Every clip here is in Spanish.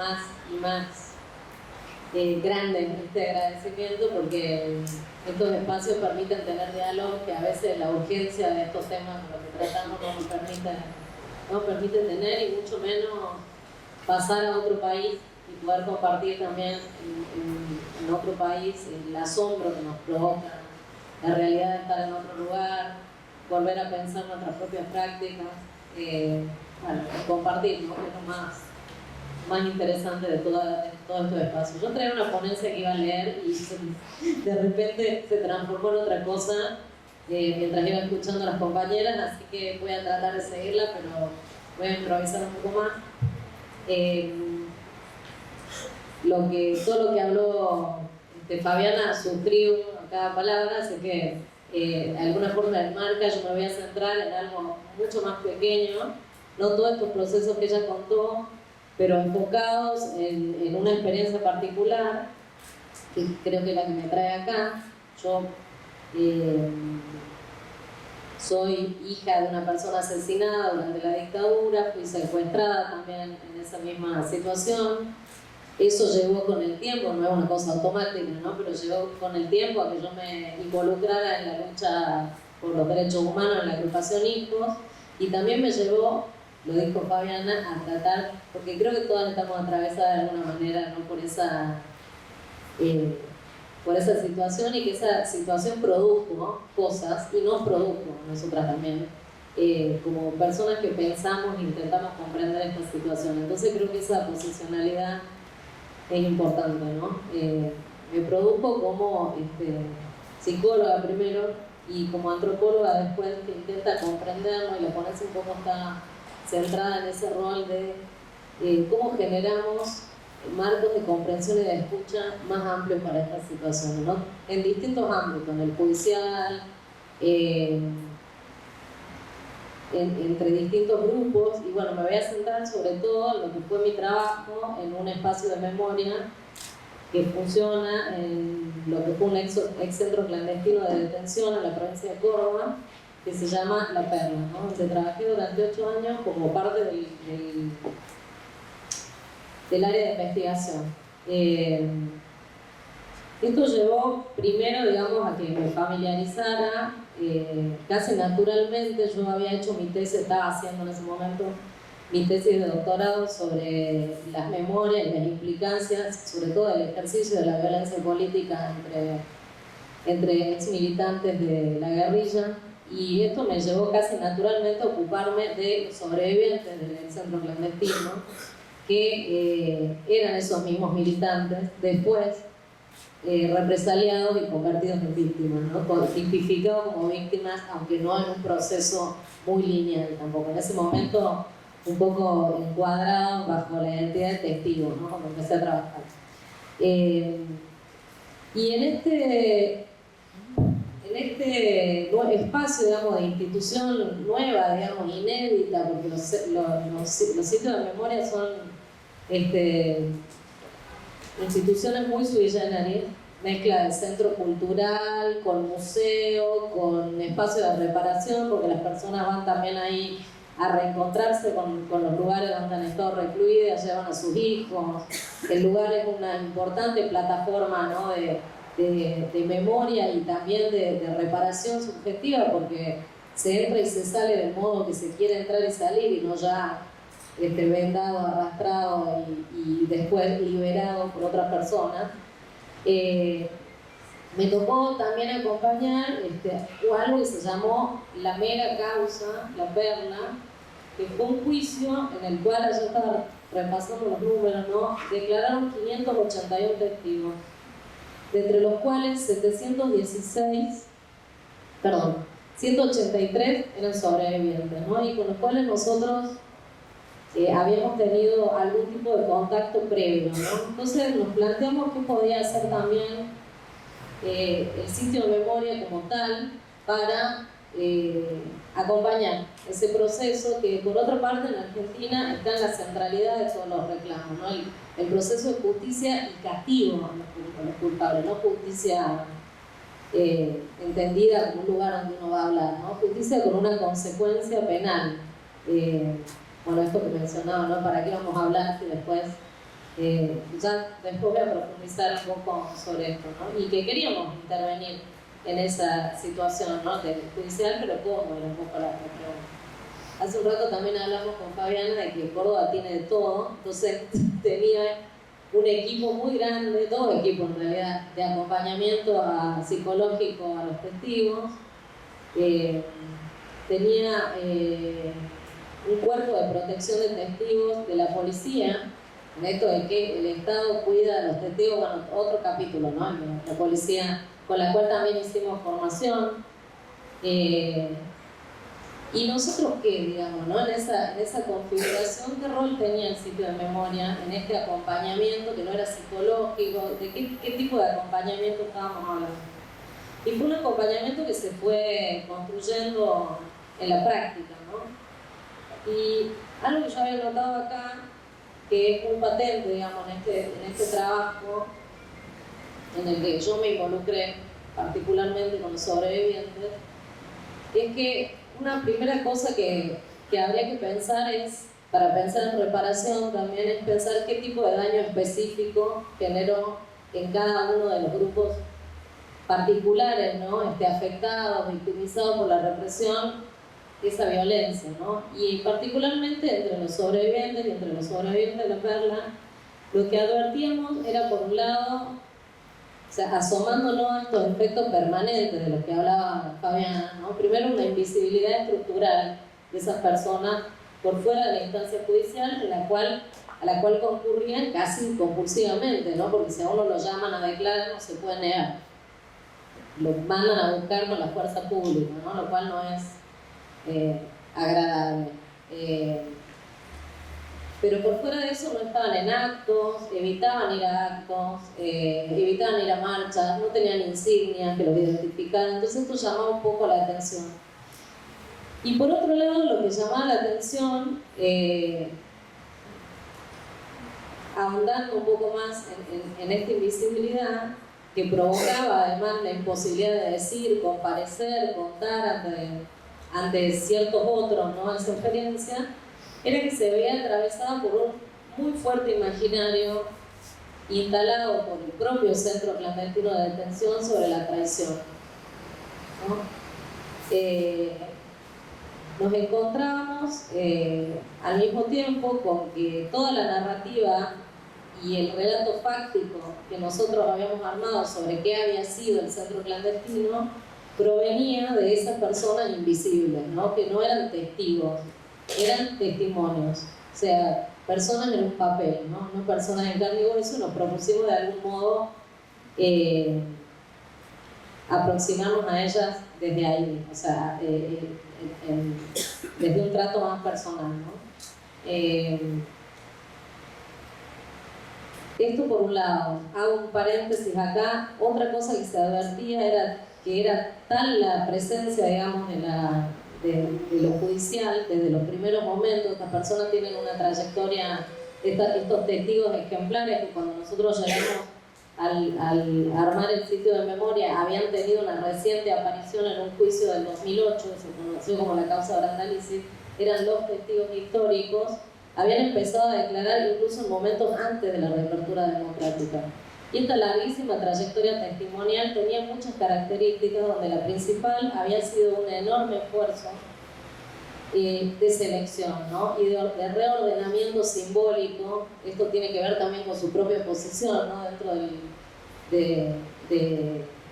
más y más grande este agradecimiento, porque estos espacios permiten tener diálogos que a veces la urgencia de estos temas con los que tratamos no nos permite tener, y mucho menos pasar a otro país y poder compartir también en otro país el asombro que nos provoca la realidad de estar en otro lugar, volver a pensar nuestras propias prácticas, bueno, compartir, ¿no? Que es lo más interesante de todos estos espacios. Yo traía una ponencia que iba a leer y de repente se transformó en otra cosa mientras iba escuchando a las compañeras, así que voy a tratar de seguirla, pero voy a improvisar un poco más. Todo lo que habló Fabiana suscribo a cada palabra, así que de alguna forma de marca yo me voy a centrar en algo mucho más pequeño, no todos estos procesos que ella contó, pero enfocados en una experiencia particular, que creo que es la que me trae acá. Yo soy hija de una persona asesinada durante la dictadura, fui secuestrada también en esa misma situación. Eso llegó con el tiempo, no es una cosa automática, ¿no? Pero llegó con el tiempo a que yo me involucrara en la lucha por los derechos humanos en la agrupación IJOS, y también me llevó, lo dijo Fabiana, a tratar, porque creo que todas estamos atravesadas de alguna manera, ¿no? por esa situación, y que esa situación produjo cosas y nos produjo nosotras también, como personas que pensamos e intentamos comprender esta situación. Entonces creo que esa posicionalidad es importante, ¿no? Me produjo como psicóloga primero y como antropóloga después, que intenta comprenderlo y la ponencia un poco está centrada en ese rol de cómo generamos marcos de comprensión y de escucha más amplios para estas situaciones, ¿no? En distintos ámbitos, en el judicial, entre distintos grupos, y bueno, me voy a centrar sobre todo en lo que fue mi trabajo en un espacio de memoria que funciona en lo que fue un ex centro clandestino de detención en la provincia de Córdoba, que se llama La Perla, ¿no? Donde trabajé durante 8 años como parte del área de investigación. Esto llevó primero, digamos, a que me familiarizara casi naturalmente. Yo había hecho mi tesis, estaba haciendo en ese momento mi tesis de doctorado sobre las memorias y las implicancias, sobre todo el ejercicio de la violencia política entre ex militantes de la guerrilla, y esto me llevó casi naturalmente a ocuparme de los sobrevivientes del centro clandestino, que eran esos mismos militantes, después represaliados y convertidos en víctimas, ¿no? Tipificados como víctimas, aunque no en un proceso muy lineal tampoco. En ese momento, un poco encuadrado bajo la identidad de testigo, ¿no? Cuando empecé a trabajar. Y en este espacio, digamos, de institución nueva, digamos, inédita, porque los sitios de memoria son instituciones muy sui generis, mezcla de centro cultural, con museo, con espacio de reparación, porque las personas van también ahí a reencontrarse con los lugares donde han estado recluidas, llevan a sus hijos. El lugar es una importante plataforma, ¿no? de memoria y también de reparación subjetiva, porque se entra y se sale del modo que se quiere entrar y salir, y no ya vendado, arrastrado y después liberado por otras personas. Me tocó también acompañar algo que se llamó la mega causa, La Perla, que fue un juicio en el cual, yo estaba repasando los números, ¿no? Declararon 581 testigos, de entre los cuales 183 eran sobrevivientes, ¿no? Y con los cuales nosotros habíamos tenido algún tipo de contacto previo, ¿no? Entonces nos planteamos qué podía hacer también el sitio de memoria como tal para acompañar ese proceso, que por otra parte en Argentina está en la centralidad de todos los reclamos, ¿no? El proceso de justicia y castigo a los culpables, no justicia entendida como un lugar donde uno va a hablar, ¿no? Justicia con una consecuencia penal. Bueno, esto que mencionaba, ¿no? ¿Para qué vamos a hablar si después Ya después voy a profundizar un poco sobre esto, ¿no? Y que queríamos intervenir en esa situación, ¿no? De judicial, pero ¿cómo? Era un poco la pregunta. Hace un rato también hablamos con Fabiana de que Córdoba tiene de todo, entonces tenía un equipo muy grande, dos equipos en realidad, de acompañamiento psicológico a los testigos. Tenía un cuerpo de protección de testigos de la policía, en esto de que el Estado cuida a los testigos, bueno, otro capítulo, ¿no? La policía, con la cual también hicimos formación. Y nosotros qué, digamos, ¿no? En esa configuración, ¿qué rol tenía el sitio de memoria en este acompañamiento que no era psicológico? ¿De qué tipo de acompañamiento estábamos hablando? Y fue un acompañamiento que se fue construyendo en la práctica, ¿no? Y algo que yo había notado acá, que es muy patente, digamos, en este trabajo, en el que yo me involucré particularmente con los sobrevivientes, es que una primera cosa que habría que pensar es, para pensar en reparación también, es pensar qué tipo de daño específico generó en cada uno de los grupos particulares, ¿no? Afectados, victimizados por la represión, esa violencia, ¿no? Y particularmente entre los sobrevivientes y entre los sobrevivientes de la Perla, lo que advertíamos era, por un lado, o sea, asomándonos a estos efectos permanentes de los que hablaba Fabiana, ¿no? Primero, una invisibilidad estructural de esas personas por fuera de la instancia judicial, a la cual concurrían casi compulsivamente, ¿no? Porque si a uno lo llaman a declarar, no se puede negar. Lo mandan a buscar con la fuerza pública, ¿no? Lo cual no es agradable. Pero por fuera de eso no estaban en actos, evitaban ir a actos, evitaban ir a marchas, no tenían insignias que los identificaran, entonces esto llamaba un poco la atención. Y por otro lado, lo que llamaba la atención, ahondando un poco más en esta invisibilidad, que provocaba además la imposibilidad de decir, comparecer, contar ante ciertos otros, ¿no? Esa experiencia, era que se veía atravesada por un muy fuerte imaginario instalado por el propio centro clandestino de detención sobre la traición, ¿no? Nos encontramos al mismo tiempo con que toda la narrativa y el relato fáctico que nosotros habíamos armado sobre qué había sido el centro clandestino provenía de esas personas invisibles, ¿no? Que no eran testigos, eran testimonios, o sea, personas en un papel, ¿no? No personas en carne y hueso. Nos propusimos de algún modo aproximarnos a ellas desde ahí, o sea, desde un trato más personal, ¿no? Esto por un lado. Hago un paréntesis acá. Otra cosa que se advertía era que era tal la presencia, digamos, de lo judicial, desde los primeros momentos. Estas personas tienen una trayectoria, estos testigos ejemplares, que cuando nosotros llegamos al armar el sitio de memoria habían tenido una reciente aparición en un juicio del 2008, se conoció como la causa Brandalicis, eran los testigos históricos, habían empezado a declarar incluso en momentos antes de la reapertura democrática. Y esta larguísima trayectoria testimonial tenía muchas características, donde la principal había sido un enorme esfuerzo de selección, ¿no? Y de reordenamiento simbólico. Esto tiene que ver también con su propia posición, ¿no? Dentro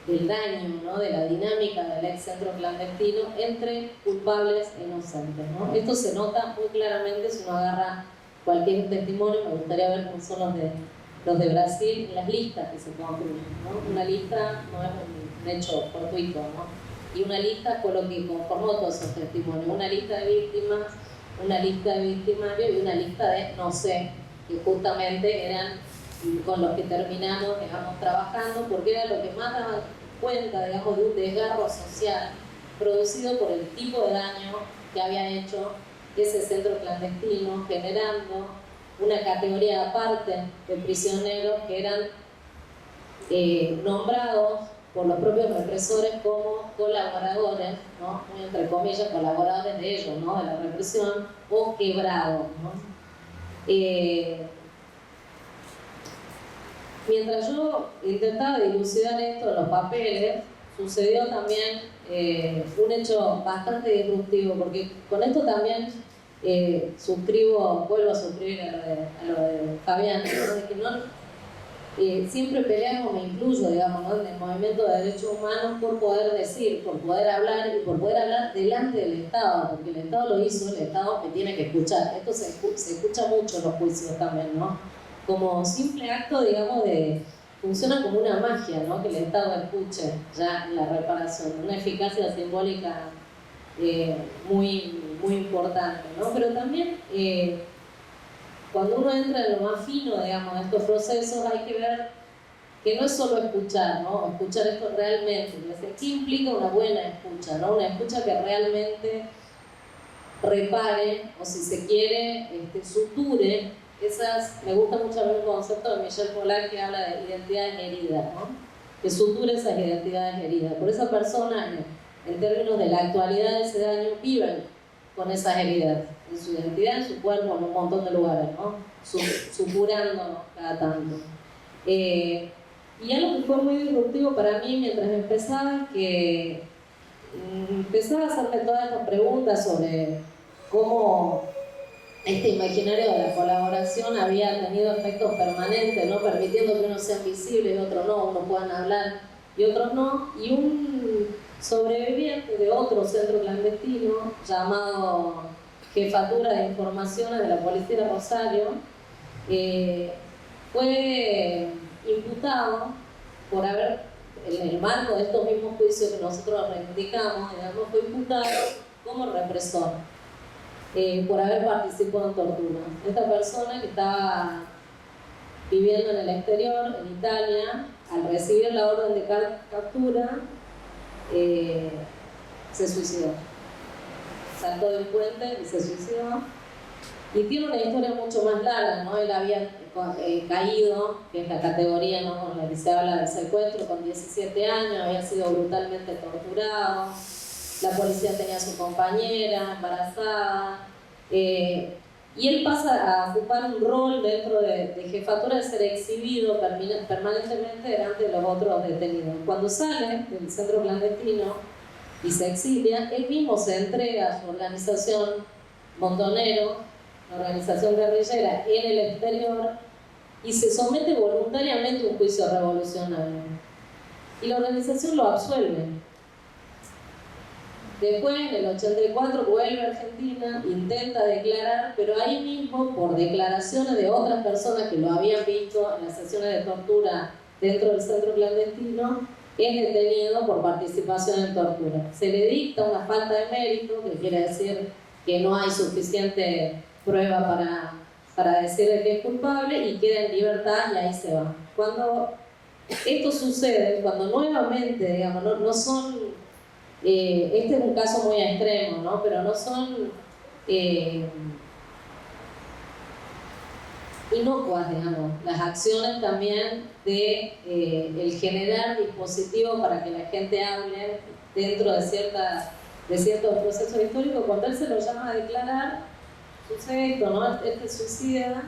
del daño, ¿no? De la dinámica del ex centro clandestino entre culpables e inocentes, ¿no? Esto se nota muy claramente si uno agarra cualquier testimonio. Me gustaría ver cómo son los de Brasil, las listas que se construyen, ¿no? Una lista no es un hecho fortuito, ¿no? Y una lista fue lo que conformó todos esos testimonios, una lista de víctimas, una lista de victimarios y una lista de no sé, que justamente eran con los que terminamos, digamos, trabajando, porque era lo que más daba cuenta, digamos, de un desgarro social producido por el tipo de daño que había hecho ese centro clandestino, generando una categoría aparte de prisioneros que eran nombrados por los propios represores como colaboradores, ¿no? Muy entre comillas, colaboradores de ellos, ¿no? De la represión, o quebrados, ¿no? mientras yo intentaba dilucidar esto en los papeles, sucedió también un hecho bastante disruptivo, porque con esto también vuelvo a suscribir a lo de Fabián, ¿no? De que no, siempre peleamos, me incluyo, digamos, ¿no? En el movimiento de derechos humanos por poder decir, por poder hablar y por poder hablar delante del Estado, porque el Estado lo hizo, el Estado me tiene que escuchar. Esto se escucha mucho en los juicios también, ¿no? Como simple acto, digamos, funciona como una magia, ¿no? Que el Estado escuche ya en la reparación, una eficacia simbólica muy, muy importante, ¿no? Pero también cuando uno entra en lo más fino, digamos, de estos procesos, hay que ver que no es solo escuchar, ¿no? Escuchar esto realmente, ¿qué implica una buena escucha, ¿no? Una escucha que realmente repare, o si se quiere, suture me gusta mucho el concepto de Michel Polak que habla de identidades heridas, ¿no? Que suture esas identidades heridas. Por esa persona, en términos de la actualidad de ese daño, viven con esas heridas, en su identidad, en su cuerpo, en un montón de lugares, ¿no? Supurando cada tanto. Y algo que fue muy disruptivo para mí mientras empezaba, que empezaba a hacerme todas estas preguntas sobre cómo este imaginario de la colaboración había tenido efectos permanentes, ¿no? Permitiendo que unos sean visibles y otros no, unos puedan hablar y otros no. Y un sobreviviente de otro centro clandestino llamado Jefatura de Informaciones de la Policía de Rosario fue imputado por haber, en el marco de estos mismos juicios que nosotros reivindicamos, digamos, fue imputado como represor. Por haber participado en tortura. Esta persona que estaba viviendo en el exterior, en Italia, al recibir la orden de captura, se suicidó. Saltó de un puente y se suicidó. Y tiene una historia mucho más larga, ¿no? Él había caído, que es la categoría, ¿no?, con la que se habla del secuestro, con 17 años, había sido brutalmente torturado. La policía tenía a su compañera embarazada, y él pasa a ocupar un rol dentro de jefatura de ser exhibido permanentemente delante de los otros detenidos. Cuando sale del centro clandestino y se exilia, él mismo se entrega a su organización Montonero, la organización guerrillera, en el exterior, y se somete voluntariamente a un juicio revolucionario. Y la organización lo absuelve. Después, en el 84, vuelve a Argentina, intenta declarar, pero ahí mismo, por declaraciones de otras personas que lo habían visto en las sesiones de tortura dentro del centro clandestino, es detenido por participación en tortura. Se le dicta una falta de mérito, que quiere decir que no hay suficiente prueba para decir que es culpable, y queda en libertad y ahí se va. Cuando esto sucede, cuando nuevamente, digamos, no son... este es un caso muy extremo, ¿no? Pero no son inocuas, digamos, las acciones también de el generar dispositivos para que la gente hable dentro de ciertos procesos históricos. Cuando él se lo llama a declarar, sucede esto, ¿no? Él se suicida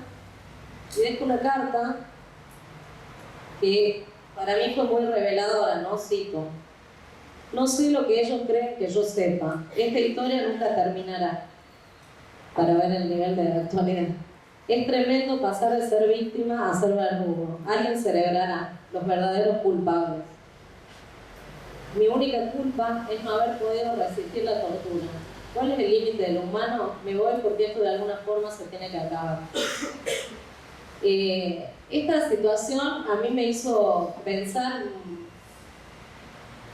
y deja una carta que para mí fue muy reveladora, ¿no? Cito: no sé lo que ellos creen que yo sepa. Esta historia nunca terminará. Para ver el nivel de actualidad. Es tremendo pasar de ser víctima a ser verdugo. Alguien celebrará los verdaderos culpables. Mi única culpa es no haber podido resistir la tortura. ¿Cuál es el límite de lo humano? Me voy porque esto de alguna forma se tiene que acabar. Esta situación a mí me hizo pensar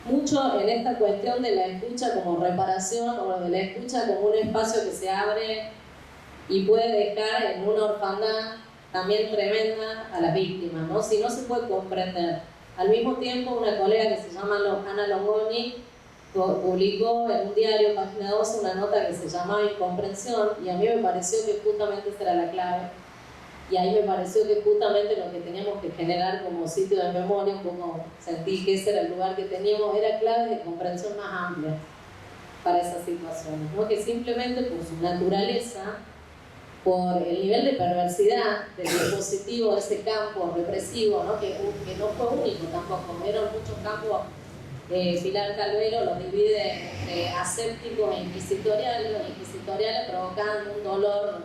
mucho en esta cuestión de la escucha como reparación, o de la escucha como un espacio que se abre y puede dejar en una orfandad también tremenda a las víctimas, ¿no? Si no se puede comprender. Al mismo tiempo, una colega que se llama Ana Longoni publicó en un diario, Página 12, una nota que se llamaba Incomprensión, y a mí me pareció que justamente esa era la clave. Y ahí me pareció que justamente lo que teníamos que generar como sitio de memoria, un poco sentí que ese era el lugar que teníamos, era clave de comprensión más amplia para esas situaciones, ¿no? Que simplemente por su naturaleza por el nivel de perversidad del dispositivo de ese campo represivo, ¿no? Que no fue único tampoco, vieron muchos campos. Pilar Calvero los divide entre asépticos e inquisitoriales. Los inquisitoriales provocaban un dolor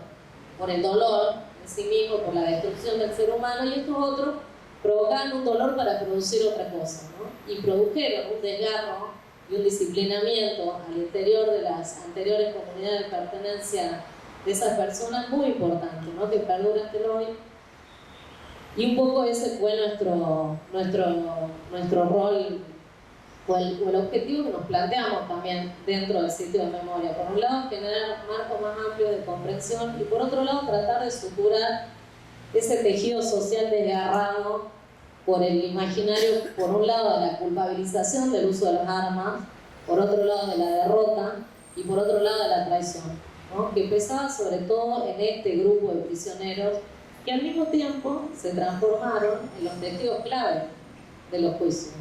por el dolor en sí mismo, por la destrucción del ser humano, y estos otros provocaban un dolor para producir otra cosa, ¿no? Y produjeron un desgarro y un disciplinamiento al interior de las anteriores comunidades de pertenencia de esas personas muy importante, ¿no? Que perdura hasta el hoy. Y un poco ese fue nuestro rol o el objetivo que nos planteamos también dentro del sitio de memoria. Por un lado, generar marcos más amplios de comprensión y por otro lado, tratar de suturar ese tejido social desgarrado por el imaginario, por un lado de la culpabilización del uso de las armas, por otro lado de la derrota y por otro lado de la traición, ¿no? Que pesaba sobre todo en este grupo de prisioneros que al mismo tiempo se transformaron en los testigos clave de los juicios.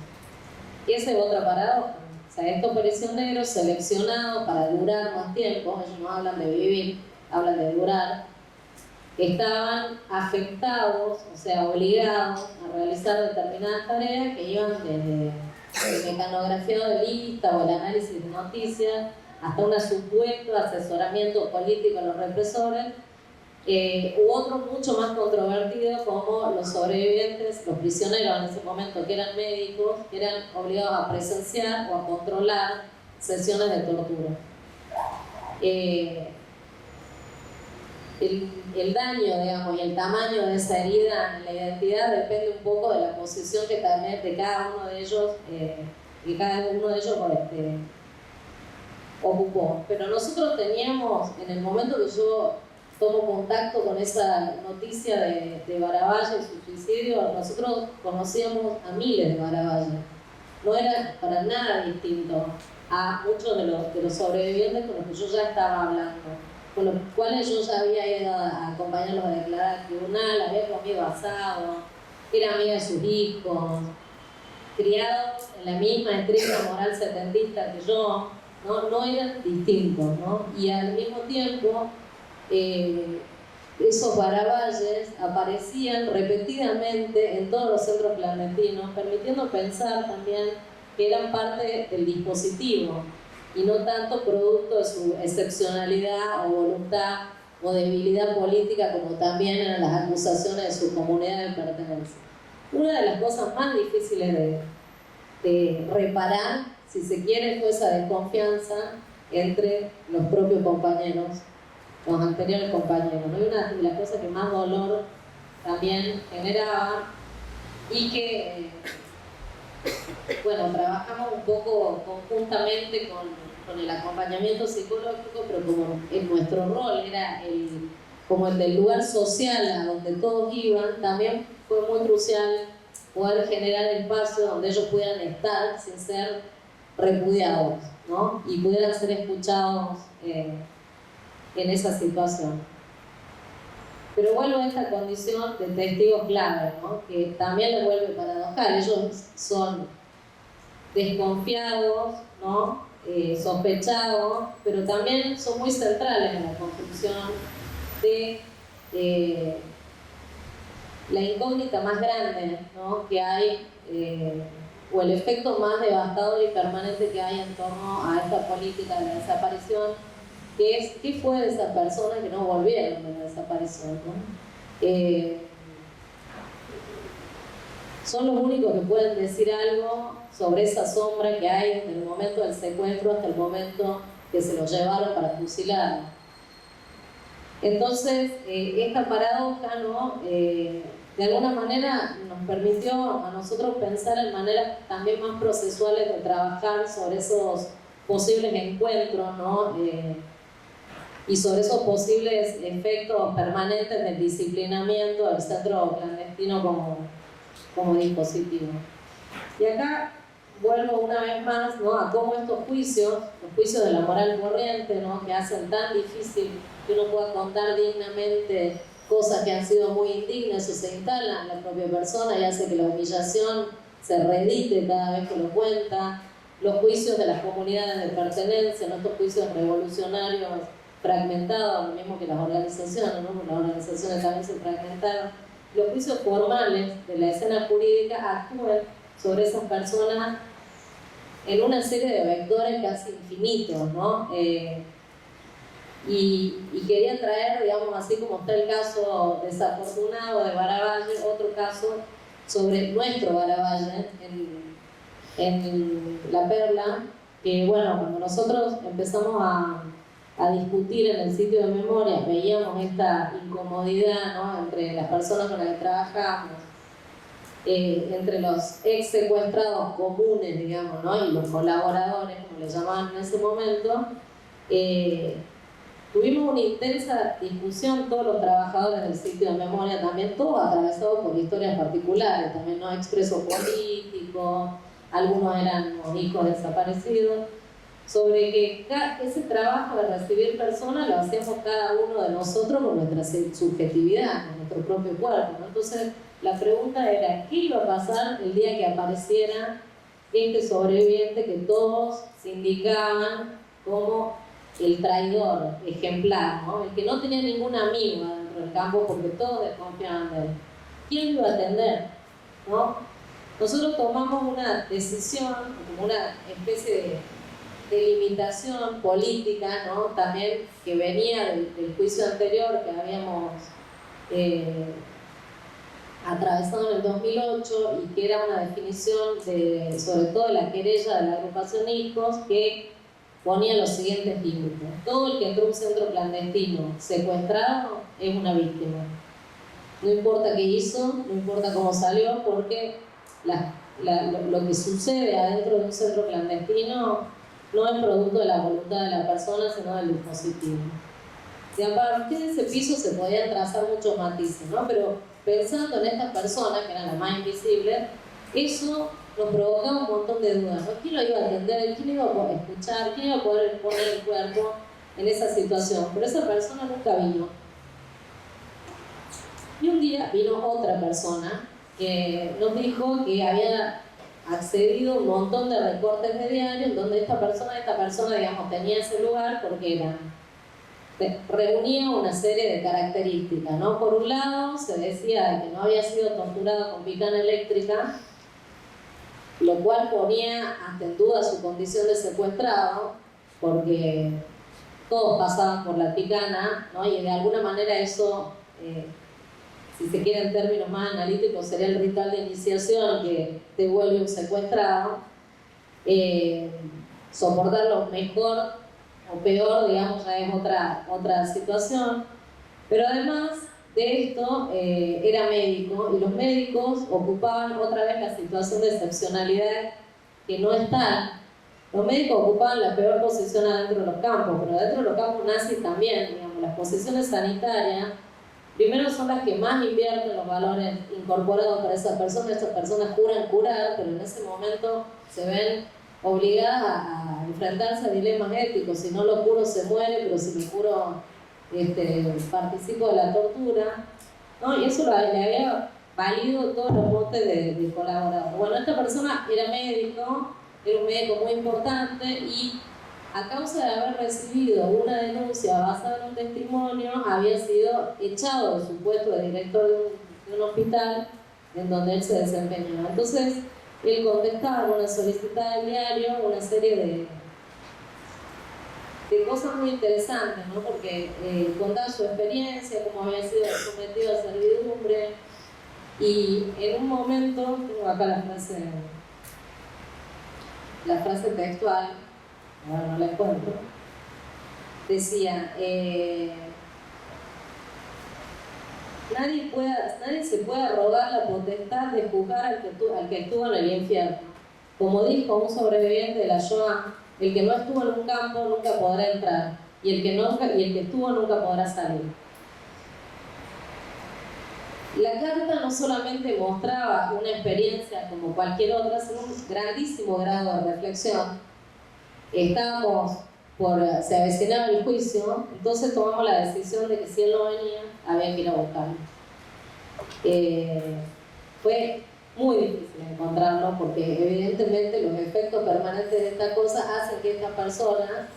Y esa es otra paradoja. O sea, estos prisioneros seleccionados para durar más tiempo, ellos no hablan de vivir, hablan de durar, estaban afectados, o sea, obligados a realizar determinadas tareas que iban desde mecanografía de lista o el análisis de noticias hasta un supuesto asesoramiento político a los represores, u otros mucho más controvertidos como los sobrevivientes, los prisioneros en ese momento que eran médicos, que eran obligados a presenciar o a controlar sesiones de tortura. El daño, digamos, y el tamaño de esa herida en la identidad depende un poco de la posición que también de cada uno de ellos, ocupó. Pero nosotros teníamos, en el momento que yo tomo contacto con esa noticia de Baravalle y su suicidio, nosotros conocíamos a miles de Baravalle. No era para nada distinto a muchos de los sobrevivientes con los que yo ya estaba hablando, con los cuales yo ya había ido a acompañarlos a declarar al tribunal, había comido asado, era amiga de sus hijos, criados en la misma estricta moral setentista que yo, no eran distintos, ¿no? Y al mismo tiempo, esos Baravalles aparecían repetidamente en todos los centros clandestinos, permitiendo pensar también que eran parte del dispositivo y no tanto producto de su excepcionalidad o voluntad o debilidad política, como también eran las acusaciones de su comunidad de pertenencia. Una de las cosas más difíciles de reparar, si se quiere, fue esa desconfianza entre los propios compañeros, los anteriores compañeros, ¿no? Y una de las cosas que más dolor también generaba y que, bueno, trabajamos un poco conjuntamente con el acompañamiento psicológico, pero como en nuestro rol era como el del lugar social a donde todos iban, también fue muy crucial poder generar espacios donde ellos pudieran estar sin ser repudiados, ¿no? Y pudieran ser escuchados en esa situación. Pero vuelvo a esta condición de testigos clave, ¿no? Que también les vuelve paradojal. Ellos son desconfiados, ¿no? Sospechados, pero también son muy centrales en la construcción de la incógnita más grande, ¿no? Que hay, o el efecto más devastador y permanente que hay en torno a esta política de la desaparición, que es qué fue de esas personas que no volvieron de la desaparición, ¿no? Son los únicos que pueden decir algo sobre esa sombra que hay desde el momento del secuestro hasta el momento que se los llevaron para fusilar. Entonces, esta paradoja, ¿no? De alguna manera nos permitió a nosotros pensar en maneras también más procesuales de trabajar sobre esos posibles encuentros, ¿no? Y sobre esos posibles efectos permanentes del disciplinamiento del centro clandestino como dispositivo. Y acá vuelvo una vez más, ¿no? A cómo estos juicios, los juicios de la moral corriente, ¿no? Que hacen tan difícil que uno pueda contar dignamente cosas que han sido muy indignas, eso se instala en la propia persona y hace que la humillación se reedite cada vez que lo cuenta. Los juicios de las comunidades de pertenencia, ¿no? Estos juicios revolucionarios fragmentado, lo mismo que las organizaciones, ¿no? Las organizaciones también se fragmentaron. Los juicios formales de la escena jurídica actúan sobre esas personas en una serie de vectores casi infinitos, ¿no? Y quería traer, digamos, así como está el caso desafortunado de Baravalle, otro caso sobre nuestro Baravalle en La Perla, que bueno, cuando nosotros empezamos a discutir en el sitio de memoria, veíamos esta incomodidad, ¿no? Entre las personas con las que trabajamos, entre los ex secuestrados comunes, digamos, ¿no? Y los colaboradores, como le llamaban en ese momento. Tuvimos una intensa discusión, todos los trabajadores del sitio de memoria, también todos atravesados por historias particulares, también no expresos políticos, algunos eran hijos desaparecidos, sobre que ese trabajo de recibir personas lo hacemos cada uno de nosotros con nuestra subjetividad, con nuestro propio cuerpo, ¿no? Entonces la pregunta era, ¿qué iba a pasar el día que apareciera este sobreviviente que todos se indicaban como el traidor ejemplar, ¿no? El que no tenía ningún amigo dentro del campo porque todos desconfiaban de él? ¿Quién lo iba a atender? ¿No? Nosotros tomamos una decisión, como una especie de limitación política, ¿no? También que venía del juicio anterior que habíamos atravesado en el 2008 y que era una definición sobre todo de la querella de la agrupación ICOS, que ponía los siguientes límites. Todo el que entró a un centro clandestino secuestrado es una víctima. No importa qué hizo, no importa cómo salió, porque lo que sucede adentro de un centro clandestino no es producto de la voluntad de la persona, sino del dispositivo. Y a partir de ese piso se podían trazar muchos matices, ¿no? Pero pensando en estas personas, que eran las más invisibles, eso nos provocaba un montón de dudas, ¿no? ¿Quién lo iba a atender? ¿Quién iba a poder escuchar? ¿Quién iba a poder poner el cuerpo en esa situación? Pero esa persona nunca vino. Y un día vino otra persona que nos dijo que había accedido a un montón de recortes de diarios donde esta persona, digamos, tenía ese lugar porque reunía una serie de características, ¿no? Por un lado, se decía que no había sido torturado con picana eléctrica, lo cual ponía hasta en duda su condición de secuestrado, porque todos pasaban por la picana, ¿no? Y de alguna manera eso, si se quiere en términos más analíticos, sería el ritual de iniciación que te vuelve un secuestrado. Soportarlo mejor o peor, digamos, ya es otra situación. Pero además de esto, era médico, y los médicos ocupaban otra vez la situación de excepcionalidad que no es tal. Los médicos ocupaban la peor posición adentro de los campos, pero adentro de los campos nazis también, digamos, las posiciones sanitarias, primero son las que más invierten los valores incorporados para esas personas juran curar, pero en ese momento se ven obligadas a enfrentarse a dilemas éticos. Si no lo curo se muere, pero si lo curo participo de la tortura, ¿no? Y eso le había valido todos los motes de colaborador. Bueno, esta persona era un médico muy importante, y a causa de haber recibido una denuncia basada en un testimonio, había sido echado de su puesto de director de un hospital en donde él se desempeñaba. Entonces, él contestaba en una solicitada del diario una serie de cosas muy interesantes, ¿no? Porque contaba su experiencia, cómo había sido sometido a servidumbre, y en un momento, tengo acá la frase textual, ahora no la encuentro, decía, nadie se puede arrogar la potestad de juzgar al que estuvo en el infierno. Como dijo un sobreviviente de la Shoah, el que no estuvo en un campo nunca podrá entrar, y el que estuvo nunca podrá salir. La carta no solamente mostraba una experiencia como cualquier otra, sino un grandísimo grado de reflexión. Se avecinaba el juicio, entonces tomamos la decisión de que si él no venía, había que ir a buscarlo. Fue muy difícil encontrarlo, porque evidentemente los efectos permanentes de esta cosa hacen que esta persona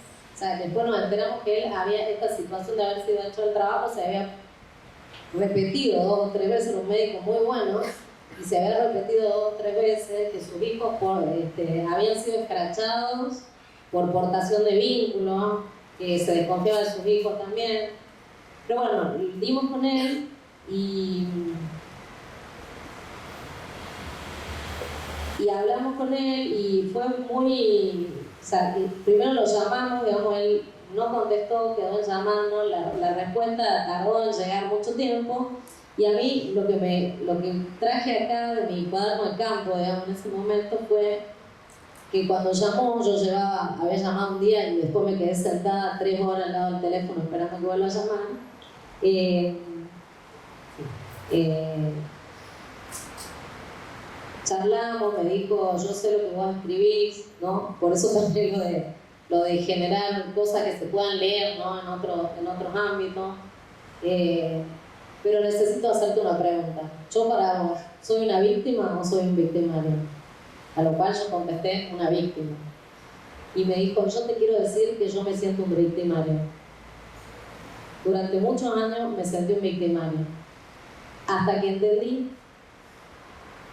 sea, después nos enteramos que él había, esta situación de haber sido hecho el trabajo se había repetido 2 o 3 veces, un médico muy bueno, y se había repetido 2 o 3 veces que sus hijos habían sido escrachados por portación de vínculo, que se desconfiaba de sus hijos también. Pero bueno, dimos con él y hablamos con él y fue muy... O sea, primero lo llamamos, digamos, él no contestó, quedó llamando, la respuesta tardó en llegar mucho tiempo, y a mí lo que traje acá de mi cuaderno de campo, digamos, en ese momento fue que cuando llamó, yo había llamado un día y después me quedé sentada 3 horas al lado del teléfono esperando que vuelva a llamar. Charlamos, me dijo, yo sé lo que vos escribís, ¿no? Por eso también lo de generar cosas que se puedan leer, ¿no? en otros ámbitos. Pero necesito hacerte una pregunta. Yo para vos, ¿soy una víctima o soy un victimario? A lo cual yo contesté, una víctima. Y me dijo, yo te quiero decir que yo me siento un victimario. Durante muchos años me sentí un victimario. Hasta que entendí,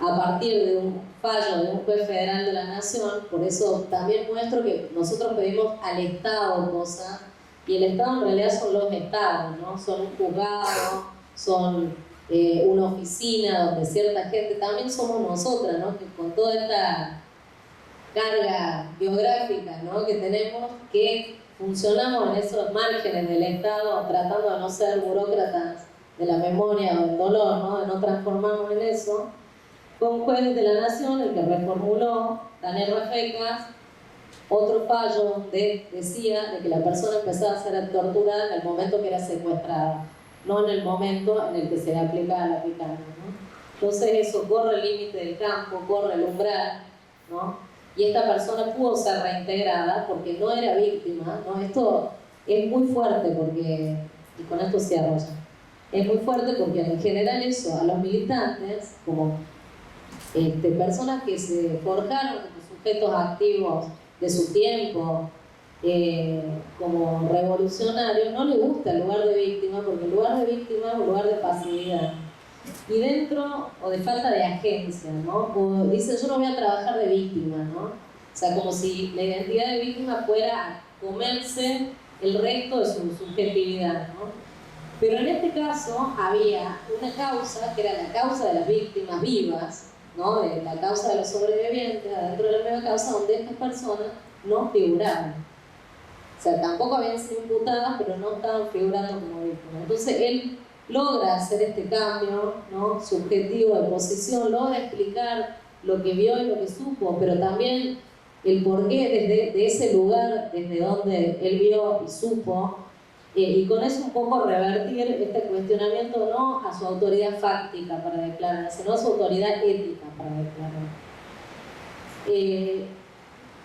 a partir de un fallo de un juez federal de la Nación, por eso también muestro que nosotros pedimos al Estado cosas, y el Estado en realidad son los estados, ¿no? Son un juzgado, son una oficina donde cierta gente, también somos nosotras, ¿no? Que con toda esta carga biográfica, ¿no? que tenemos, que funcionamos en esos márgenes del Estado, tratando de no ser burócratas de la memoria o del dolor, ¿no? De no transformarnos en eso. Fue un juez de la Nación el que reformuló, Daniel Rafecas, otro fallo decía de que la persona empezaba a ser torturada en el momento que era secuestrada, no en el momento en el que se le aplicaba la picana, ¿no? Entonces eso corre el límite del campo, corre el umbral, ¿no? Y esta persona pudo ser reintegrada porque no era víctima, ¿no? Esto es muy fuerte porque, y con esto cierro ya, es muy fuerte porque en general eso a los militantes, como personas que se forjaron como sujetos activos de su tiempo, como revolucionarios, no les gusta el lugar de víctima, porque el lugar de víctima es un lugar de pasividad. Y dentro, o de falta de agencia, ¿no? O dicen, yo no voy a trabajar de víctima, ¿no? O sea, como si la identidad de víctima fuera a comerse el resto de su subjetividad, ¿no? Pero en este caso había una causa, que era la causa de las víctimas vivas, ¿no? De la causa de los sobrevivientes, adentro de la misma causa, donde estas personas no figuraban. O sea, tampoco habían sido imputadas, pero no estaban figurando como víctimas. Entonces él logra hacer este cambio, ¿no? subjetivo de posición, logra explicar lo que vio y lo que supo, pero también el porqué desde ese lugar, desde donde él vio y supo, y con eso un poco revertir este cuestionamiento no a su autoridad fáctica para declarar, sino a su autoridad ética para declarar.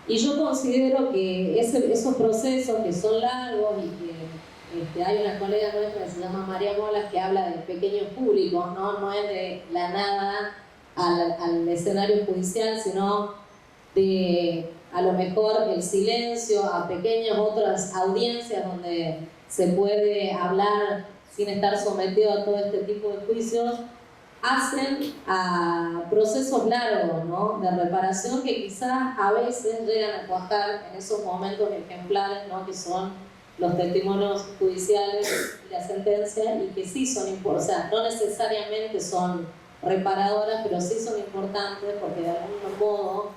Y yo considero que esos procesos que son largos y que hay una colega nuestra que se llama María Molas que habla de pequeños públicos, no es de la nada al escenario judicial, sino de a lo mejor el silencio a pequeñas otras audiencias donde se puede hablar sin estar sometido a todo este tipo de juicios, hacen a procesos largos, ¿no? de reparación que quizás a veces llegan a cuajar en esos momentos ejemplares, ¿no? que son los testimonios judiciales y la sentencia, y que sí son importantes, o sea, no necesariamente son reparadoras, pero sí son importantes porque de algún modo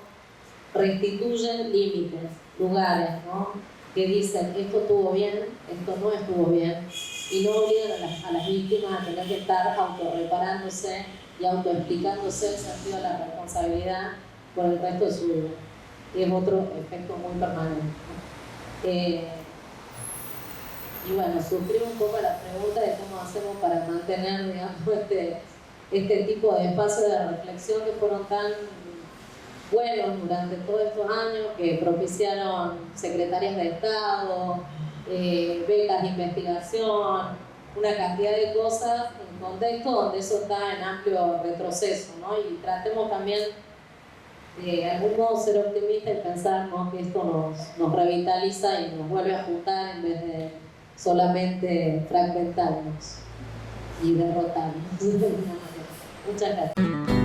restituyen límites, lugares, ¿no? que dicen esto estuvo bien, esto no estuvo bien, y no obligan a las víctimas a tener que estar autorreparándose y autoexplicándose el sentido de la responsabilidad por el resto de su vida. Y es otro efecto muy permanente, ¿no? Y bueno, surgió un poco la pregunta de cómo hacemos para mantener, digamos, este tipo de espacios de reflexión que fueron tan buenos durante todos estos años, que propiciaron secretarias de Estado, becas de investigación, una cantidad de cosas en contexto donde eso está en amplio retroceso, ¿no? Y tratemos también de algún modo ser optimista y pensar, ¿no?, que esto nos revitaliza y nos vuelve a juntar en vez de solamente fragmentarnos y derrotarnos. Muchas gracias.